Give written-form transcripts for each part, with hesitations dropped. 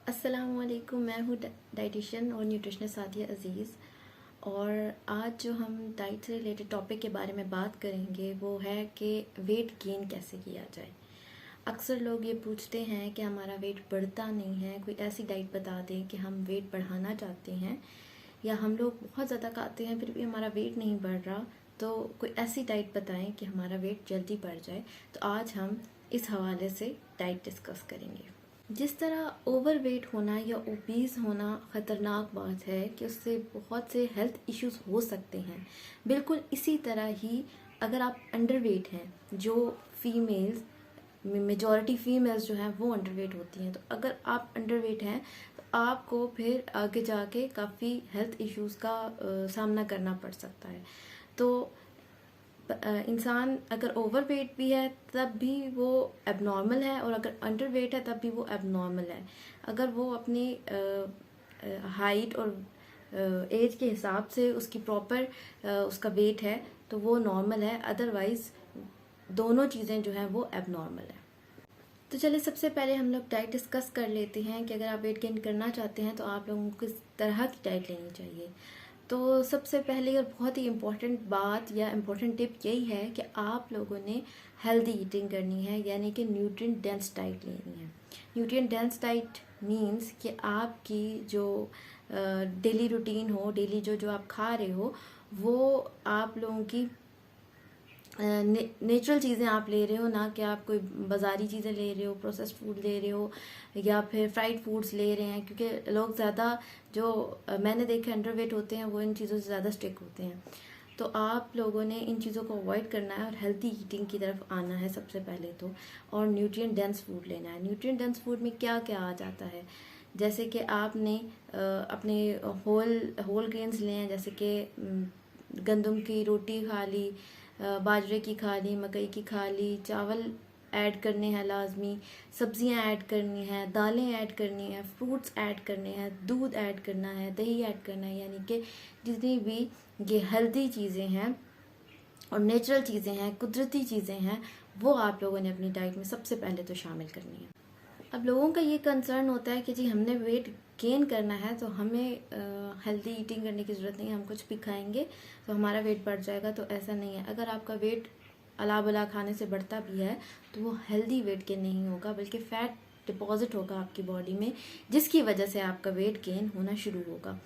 अस्सलामुअलैकुम। मैं हूँ डाइटिशियन और न्यूट्रिशनिस्ट सादिया अज़ीज़। और आज जो हम डाइट से रिलेटेड टॉपिक के बारे में बात करेंगे वो है कि वेट गेन कैसे किया जाए। अक्सर लोग ये पूछते हैं कि हमारा वेट बढ़ता नहीं है, कोई ऐसी डाइट बता दें कि हम वेट बढ़ाना चाहते हैं, या हम लोग बहुत ज़्यादा खाते हैं फिर भी हमारा वेट नहीं बढ़ रहा, तो कोई ऐसी डाइट बताएं कि हमारा वेट जल्दी बढ़ जाए। तो आज हम इस हवाले से डाइट डिस्कस करेंगे। जिस तरह ओवरवेट होना या ओबीज होना ख़तरनाक बात है कि उससे बहुत से हेल्थ इश्यूज हो सकते हैं, बिल्कुल इसी तरह ही अगर आप अंडरवेट हैं, जो फीमेल्स मेजॉरिटी फीमेल्स जो हैं वो अंडरवेट होती हैं, तो अगर आप अंडरवेट हैं तो आपको फिर आगे जाके काफ़ी हेल्थ इश्यूज का सामना करना पड़ सकता है। तो इंसान अगर ओवरवेट भी है तब भी वो एबनॉर्मल है, और अगर अंडरवेट है तब भी वो एबनॉर्मल है। अगर वो अपनी हाइट और एज के हिसाब से उसकी प्रॉपर उसका वेट है तो वो नॉर्मल है, अदरवाइज दोनों चीज़ें जो हैं वो एबनॉर्मल है। तो चलिए सबसे पहले हम लोग डाइट डिस्कस कर लेते हैं कि अगर आप वेट गेन करना चाहते हैं तो आप लोगों को किस तरह की डाइट लेनी चाहिए। तो सबसे पहले और बहुत ही इम्पोर्टेंट बात या इम्पोर्टेंट टिप यही है कि आप लोगों ने हेल्दी ईटिंग करनी है, यानी कि न्यूट्रिएंट डेंस डाइट लेनी है। न्यूट्रिएंट डेंस डाइट मीन्स कि आपकी जो डेली रूटीन हो, डेली जो जो आप खा रहे हो वो आप लोगों की नेचुरल चीज़ें आप ले रहे हो, ना कि आप कोई बाज़ारी चीज़ें ले रहे हो, प्रोसेस्ड फूड ले रहे हो या फिर फ्राइड फूड्स ले रहे हैं। क्योंकि लोग ज़्यादा जो मैंने देखे अंडरवेट होते हैं वो इन चीज़ों से ज़्यादा स्टिक होते हैं। तो आप लोगों ने इन चीज़ों को अवॉइड करना है और हेल्थी ईटिंग की तरफ आना है सबसे पहले तो, और न्यूट्रिएंट डेंस फूड लेना है। न्यूट्रिएंट डेंस फूड में क्या क्या आ जाता है, जैसे कि आपने अपने होल ग्रेन्स लिए हैं, जैसे कि गंदम की रोटी खा ली, बाजरे की खा ली, मकई की खा ली, चावल ऐड करने हैं लाजमी, सब्जियां ऐड करनी है, दालें ऐड करनी है, फ्रूट्स ऐड करने हैं, दूध ऐड करना है, दही ऐड करना है। यानी कि जितनी भी ये हेल्दी चीज़ें हैं और नेचुरल चीज़ें हैं, कुदरती चीज़ें हैं, वो आप लोगों ने अपनी डाइट में सबसे पहले तो शामिल करनी है। अब लोगों का ये कंसर्न होता है कि जी हमने वेट गेन करना है तो हमें हेल्दी ईटिंग करने की ज़रूरत नहीं है, हम कुछ भी खाएंगे तो हमारा वेट बढ़ जाएगा। तो ऐसा नहीं है। अगर आपका वेट अला बला खाने से बढ़ता भी है तो वो हेल्दी वेट गेन नहीं होगा, बल्कि फ़ैट डिपॉजिट होगा आपकी बॉडी में, जिसकी वजह से आपका वेट गेन होना शुरू होगा।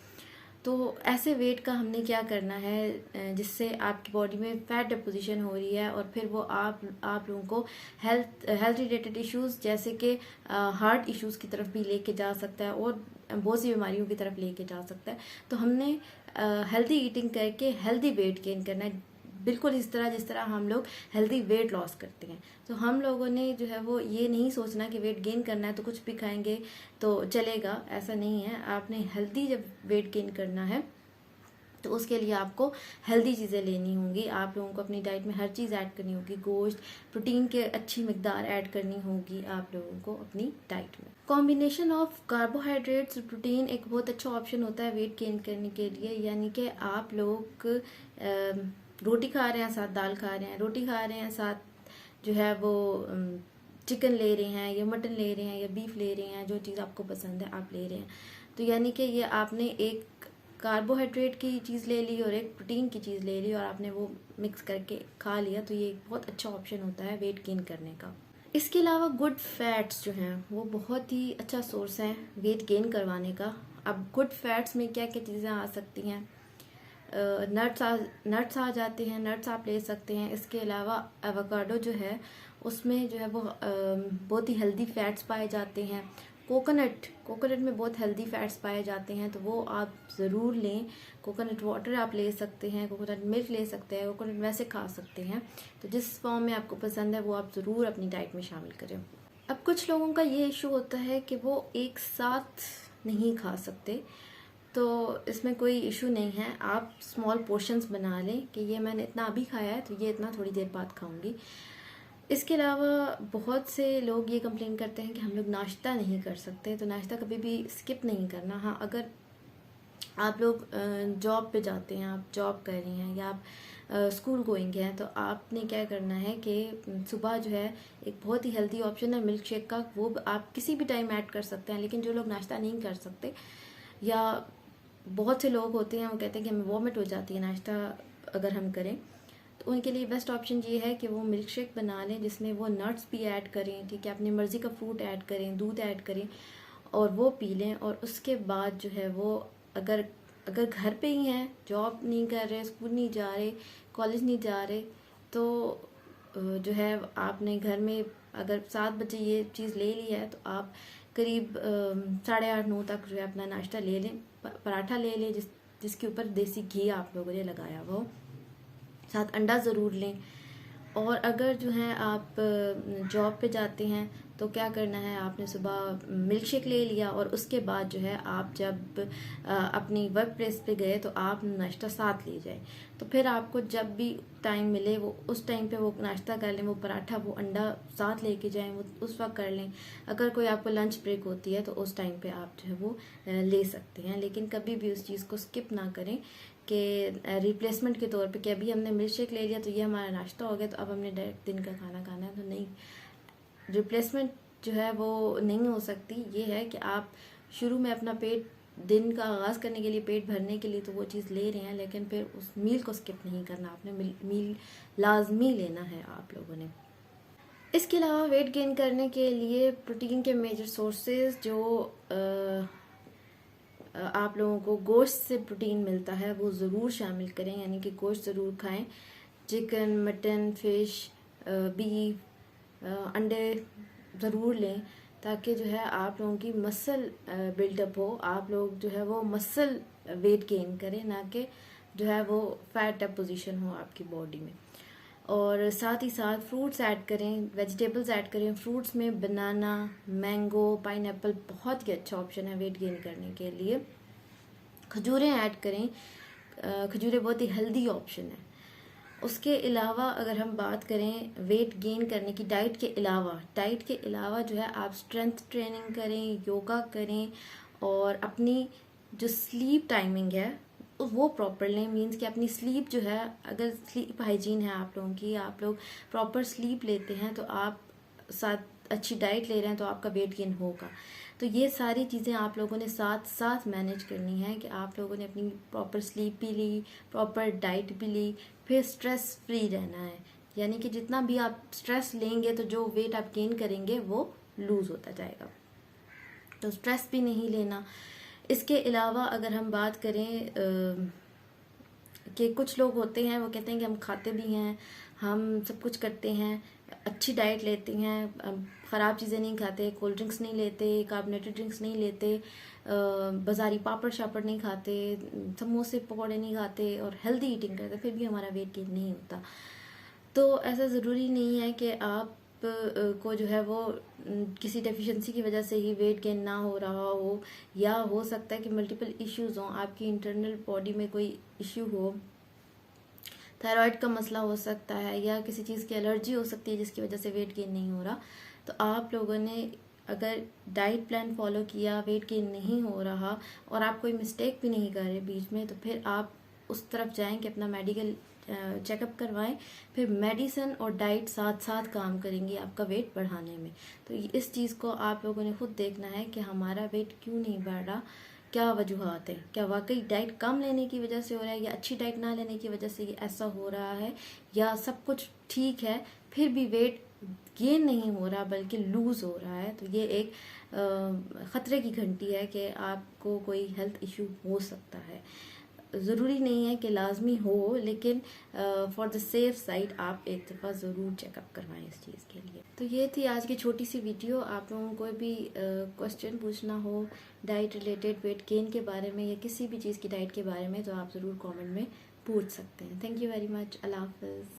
तो ऐसे वेट का हमने क्या करना है जिससे आपकी बॉडी में फैट डिपोजिशन हो रही है, और फिर वो आप लोगों को हेल्थ रिलेटेड इश्यूज जैसे कि हार्ट इश्यूज की तरफ भी लेके जा सकता है और बहुत सी बीमारियों की तरफ लेके जा सकता है। तो हमने हेल्दी ईटिंग करके हेल्दी वेट गेन करना है, बिल्कुल इस तरह जिस तरह हम लोग हेल्दी वेट लॉस करते हैं। तो हम लोगों ने जो है वो ये नहीं सोचना कि वेट गेन करना है तो कुछ भी खाएंगे तो चलेगा, ऐसा नहीं है। आपने हेल्दी जब वेट गेन करना है तो उसके लिए आपको हेल्दी चीज़ें लेनी होंगी। आप लोगों को अपनी डाइट में हर चीज़ ऐड करनी होगी, गोश्त प्रोटीन के अच्छी मिकदार ऐड करनी होगी आप लोगों को अपनी डाइट में। कॉम्बिनेशन ऑफ कार्बोहाइड्रेट्स और प्रोटीन एक बहुत अच्छा ऑप्शन होता है वेट गेन करने के लिए। यानी कि आप लोग रोटी खा रहे हैं साथ दाल खा रहे हैं, रोटी खा रहे हैं साथ जो है वो चिकन ले रहे हैं या मटन ले रहे हैं या बीफ ले रहे हैं, जो चीज़ आपको पसंद है आप ले रहे हैं। तो यानी कि ये आपने एक कार्बोहाइड्रेट की चीज़ ले ली और एक प्रोटीन की चीज़ ले ली और आपने वो मिक्स करके खा लिया, तो ये एक बहुत अच्छा ऑप्शन होता है वेट गेन करने का। इसके अलावा गुड फैट्स जो हैं वो बहुत ही अच्छा सोर्स है वेट गेन करवाने का। अब गुड फैट्स में क्या क्या चीज़ें आ सकती हैं, नट्स आ जाते हैं, नट्स आप ले सकते हैं। इसके अलावा एवोकाडो जो है उसमें जो है वो बहुत ही हेल्दी फैट्स पाए जाते हैं। कोकोनट में बहुत हेल्दी फैट्स पाए जाते हैं, तो वो आप ज़रूर लें। कोकोनट वाटर आप ले सकते हैं, कोकोनट मिल्क ले सकते हैं, कोकोनट वैसे खा सकते हैं। तो जिस फॉर्म में आपको पसंद है वो आप ज़रूर अपनी डाइट में शामिल करें। अब कुछ लोगों का ये इशू होता है कि वो एक साथ नहीं खा सकते, तो इसमें कोई इशू नहीं है। आप स्मॉल पोर्शंस बना लें कि ये मैंने इतना अभी खाया है तो ये इतना थोड़ी देर बाद खाऊंगी। इसके अलावा बहुत से लोग ये कंप्लेन करते हैं कि हम लोग नाश्ता नहीं कर सकते, तो नाश्ता कभी भी स्किप नहीं करना। हाँ, अगर आप लोग जॉब पे जाते हैं, आप जॉब कर रही हैं या आप स्कूल गोइंग हैं, तो आपने क्या करना है कि सुबह जो है एक बहुत ही हेल्दी ऑप्शन है मिल्क शेक का, वो आप किसी भी टाइम ऐड कर सकते हैं। लेकिन जो लोग नाश्ता नहीं कर सकते, या बहुत से लोग होते हैं वो कहते हैं कि हमें वॉमिट हो जाती है नाश्ता अगर हम करें, तो उनके लिए बेस्ट ऑप्शन ये है कि वो मिल्क शेक बना लें जिसमें वो नट्स भी ऐड करें, ठीक है, अपनी मर्ज़ी का फ्रूट ऐड करें, दूध ऐड करें और वो पी लें। और उसके बाद जो है वो अगर अगर घर पे ही हैं, जॉब नहीं कर रहे, स्कूल नहीं जा रहे, कॉलेज नहीं जा रहे, तो जो है आपने घर में अगर 7 बजे ये चीज़ ले ली है तो आप करीब 8:30-9 तक जो है अपना नाश्ता ले लें, पराठा ले लें जिसके ऊपर देसी घी आप लोगों ने लगाया हुआ हो, साथ अंडा ज़रूर लें। और अगर जो है आप जॉब पे जाते हैं तो क्या करना है, आपने सुबह मिल्क शेक ले लिया और उसके बाद जो है आप जब अपनी वर्क प्लेस पे गए तो आप नाश्ता साथ ले जाएं। तो फिर आपको जब भी टाइम मिले वो उस टाइम पे वो नाश्ता कर लें, वो पराठा वो अंडा साथ लेके जाएं, वो उस वक्त कर लें। अगर कोई आपको लंच ब्रेक होती है तो उस टाइम पे आप जो है वो ले सकते हैं, लेकिन कभी भी उस चीज़ को स्किप ना करें कि रिप्लेसमेंट के तौर पे कि अभी हमने मिल्क शेक ले लिया तो ये हमारा नाश्ता हो गया तो अब हमने डायरेक्ट दिन का खाना खाना है। तो नहीं, रिप्लेसमेंट जो है वो नहीं हो सकती। ये है कि आप शुरू में अपना पेट दिन का आगाज़ करने के लिए, पेट भरने के लिए तो वो चीज़ ले रहे हैं, लेकिन फिर उस मील को स्किप नहीं करना, आपने मील लाजमी लेना है आप लोगों ने। इसके अलावा वेट गेन करने के लिए प्रोटीन के मेजर सोर्सेज जो आप लोगों को गोश्त से प्रोटीन मिलता है वो ज़रूर शामिल करें, यानी कि गोश्त ज़रूर खाएं। चिकन, मटन, फिश, बीफ, अंडे ज़रूर लें ताकि जो है आप लोगों की मसल बिल्डअप हो, आप लोग जो है वो मसल वेट गेन करें, ना कि जो है वो फैट डिपोजिशन हो आपकी बॉडी में। और साथ ही साथ फ्रूट्स ऐड करें, वेजिटेबल्स ऐड करें। फ्रूट्स में बनाना, मैंगो, पाइनएप्पल बहुत ही अच्छा ऑप्शन है वेट गेन करने के लिए। खजूरें ऐड करें, खजूरें बहुत ही हेल्दी ऑप्शन है। उसके अलावा अगर हम बात करें वेट गेन करने की डाइट के अलावा जो है आप स्ट्रेंथ ट्रेनिंग करें, योगा करें और अपनी जो स्लीप टाइमिंग है वो प्रॉपर लें। मीन्स कि अपनी स्लीप जो है, अगर स्लीप हाइजीन है आप लोगों की, आप लोग प्रॉपर स्लीप लेते हैं तो आप साथ अच्छी डाइट ले रहे हैं तो आपका वेट गेन होगा। तो ये सारी चीज़ें आप लोगों ने साथ साथ मैनेज करनी है कि आप लोगों ने अपनी प्रॉपर स्लीप भी ली, प्रॉपर डाइट भी ली, फिर स्ट्रेस फ्री रहना है। यानी कि जितना भी आप स्ट्रेस लेंगे तो जो वेट आप गेन करेंगे वो लूज होता जाएगा, तो स्ट्रेस भी नहीं लेना। इसके अलावा अगर हम बात करें कि कुछ लोग होते हैं वो कहते हैं कि हम खाते भी हैं, हम सब कुछ करते हैं, अच्छी डाइट लेते हैं, ख़राब चीज़ें नहीं खाते, कोल्ड ड्रिंक्स नहीं लेते, कार्बोनेटेड ड्रिंक्स नहीं लेते, बाज़ारी पापड़ शापड़ नहीं खाते, समोसे पकौड़े नहीं खाते और हेल्दी ईटिंग करते, फिर भी हमारा वेट गेन नहीं होता। तो ऐसा ज़रूरी नहीं है कि आप को जो है वो किसी डेफिशिएंसी की वजह से ही वेट गेन ना हो रहा हो, या हो सकता है कि मल्टीपल इश्यूज हों, आपकी इंटरनल बॉडी में कोई इश्यू हो, थायराइड का मसला हो सकता है या किसी चीज़ की एलर्जी हो सकती है जिसकी वजह से वेट गेन नहीं हो रहा। तो आप लोगों ने अगर डाइट प्लान फॉलो किया, वेट गेन नहीं हो रहा और आप कोई मिस्टेक भी नहीं कर रहे बीच में, तो फिर आप उस तरफ जाएं कि अपना मेडिकल चेकअप करवाएं। फिर मेडिसिन और डाइट साथ साथ काम करेंगी आपका वेट बढ़ाने में। तो इस चीज़ को आप लोगों ने खुद देखना है कि हमारा वेट क्यों नहीं बढ़ रहा, क्या वजूहत है, क्या वाकई डाइट कम लेने की वजह से हो रहा है या अच्छी डाइट ना लेने की वजह से ये ऐसा हो रहा है, या सब कुछ ठीक है फिर भी वेट गेन नहीं हो रहा बल्कि लूज हो रहा है। तो ये एक ख़तरे की घंटी है कि आपको कोई हेल्थ इशू हो सकता है। ज़रूरी नहीं है कि लाजमी हो, लेकिन फॉर द सेफ साइड आप एक दफ़ा ज़रूर चेकअप करवाएं इस चीज़ के लिए। तो ये थी आज की छोटी सी वीडियो। आप लोगों को भी क्वेश्चन पूछना हो डाइट रिलेटेड, वेट गेन के बारे में या किसी भी चीज़ की डाइट के बारे में, तो आप ज़रूर कमेंट में पूछ सकते हैं। Thank you very much. अल्लाह हाफ़िज़।